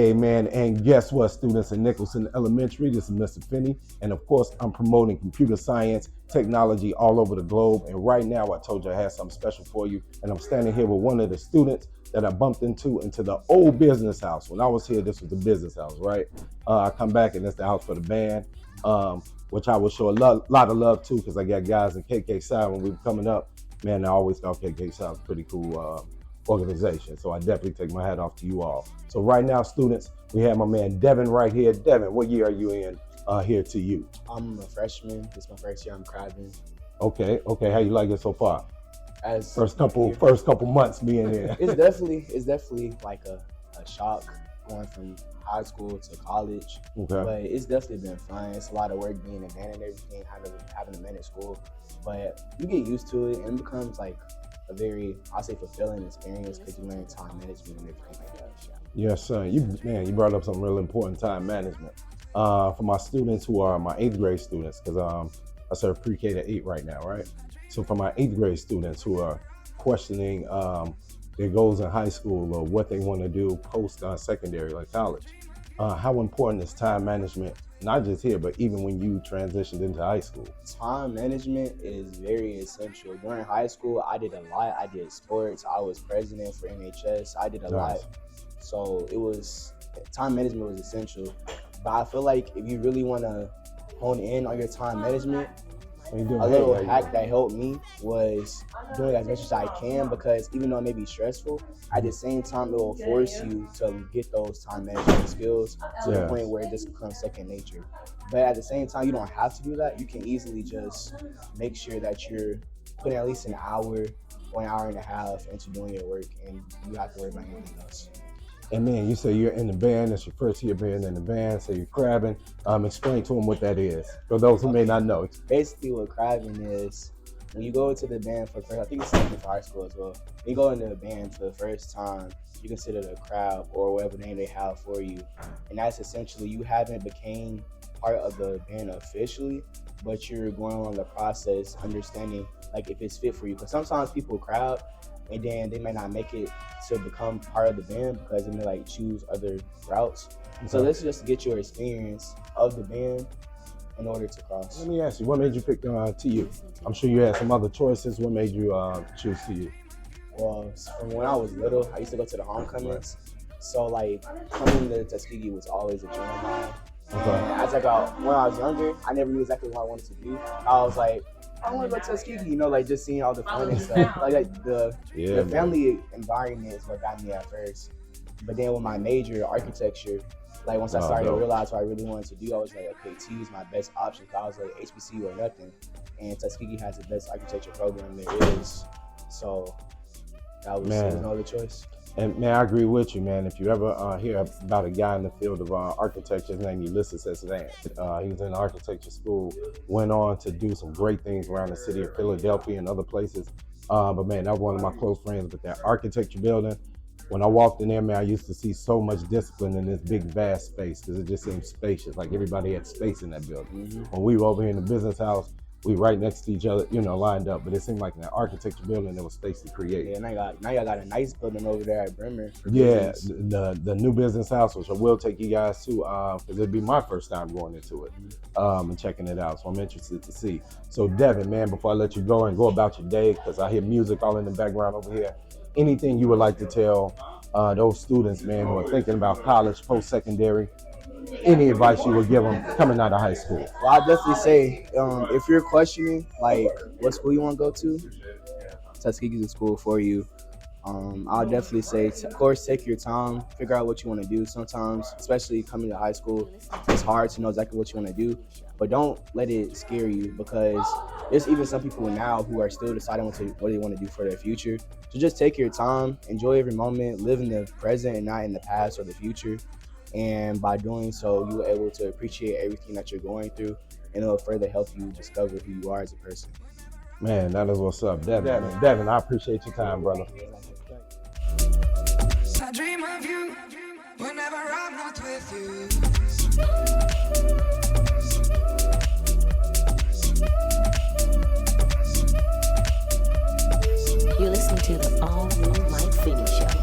Hey man, and guess what, students in Nicholson Elementary, this is Mr. Finney, and of course I'm promoting computer science, technology all over the globe, and right now I told you I had something special for you, and I'm standing here with one of the students that I bumped into the old business house. When I was here, this was the business house, right? I come back and it's the house for the band, which I will show a lot of love to, because I got guys in KK Side when we were coming up. Man, I always thought KK Side was pretty cool organization. So I definitely take my hat off to you all. So right now, students, we have my man Devin right here. Devin, what year are you in here to you? I'm a freshman. This is my first year. I'm crabbing. Okay. How you like it so far? As first couple months being here. It's definitely like a shock going from high school to college. Okay. But it's definitely been fun. It's a lot of work being a band and everything, having a band at school. But you get used to it and it becomes like a very, I'll say, fulfilling experience because you learn time management and everything like that. Yes, sir. You brought up some real important time management. For my students who are my 8th grade students, because I serve pre-K to 8 right now, right? So for my 8th grade students who are questioning their goals in high school or what they want to do post secondary, like college, how important is time management? Not just here, but even when you transitioned into high school. Time management is very essential. During high school, I did a lot. I did sports. I was president for NHS. I did a lot. So time management was essential. But I feel like if you really want to hone in on your time management, a little hack that helped me was doing as much as I can, because even though it may be stressful, at the same time, it will force you to get those time management skills to the point where it just becomes second nature. But at the same time, you don't have to do that. You can easily just make sure that you're putting at least an hour or an hour and a half into doing your work, and you have to worry about anything else. And man, you say you're in the band. It's your first year being in the band, so you're crabbing. Explain to them what that is, for those who may not know. Basically, what crabbing is, when you go into the band for the first, I think it's something for high school as well. When you go into the band for the first time, you consider it a crab or whatever name they have for you. And that's essentially, you haven't became part of the band officially, but you're going along the process, understanding like if it's fit for you. Because sometimes people crab and then they may not make it to become part of the band because they may like choose other routes. So this is just to get your experience of the band in order to cross. Let me ask you, what made you pick TU? I'm sure you had some other choices. What made you choose TU? Well, from when I was little, I used to go to the homecomings. So like coming to Tuskegee was always a dream of mine. And when I was younger, I never knew exactly what I wanted to do. I was like, I want to go to Tuskegee, like just seeing all the fun and stuff. Like the family environment is what got me at first. But then with my major, architecture, like once I started to realize what I really wanted to do, I was like, okay, TU is my best option. I was like, HBCU or nothing. And Tuskegee has the best architecture program there is. So that was no other choice. And man, I agree with you, man. If you ever hear about a guy in the field of architecture, his name is Ulysses S. Van. He was in architecture school, went on to do some great things around the city of Philadelphia and other places. But man, that was one of my close friends with that architecture building. When I walked in there, man, I used to see so much discipline in this big, vast space because it just seemed spacious. Like everybody had space in that building. When we were over here in the business house, we right next to each other, lined up, but it seemed like in that architecture building there was space to create. Yeah, now y'all got a nice building over there at Bremer. Yeah, the new business house, which I will take you guys to, because it'd be my first time going into it and checking it out. So I'm interested to see. So Devin, man, before I let you go and go about your day, because I hear music all in the background over here, anything you would like to tell those students, man, who are thinking about college, post-secondary? Any advice you would give them coming out of high school? Well, I'd definitely say if you're questioning like what school you want to go to, Tuskegee is a school for you. I'll definitely say, of course, take your time, figure out what you want to do. Sometimes, especially coming to high school, it's hard to know exactly what you want to do, but don't let it scare you, because there's even some people now who are still deciding what they want to do for their future. So just take your time, enjoy every moment, live in the present and not in the past or the future. And by doing so, you're able to appreciate everything that you're going through, and it'll further help you discover who you are as a person. Man, that is what's up. Devin, I appreciate your time, brother. I dream of you whenever I'm not with you. You're listening to the All New Mike Finney Show.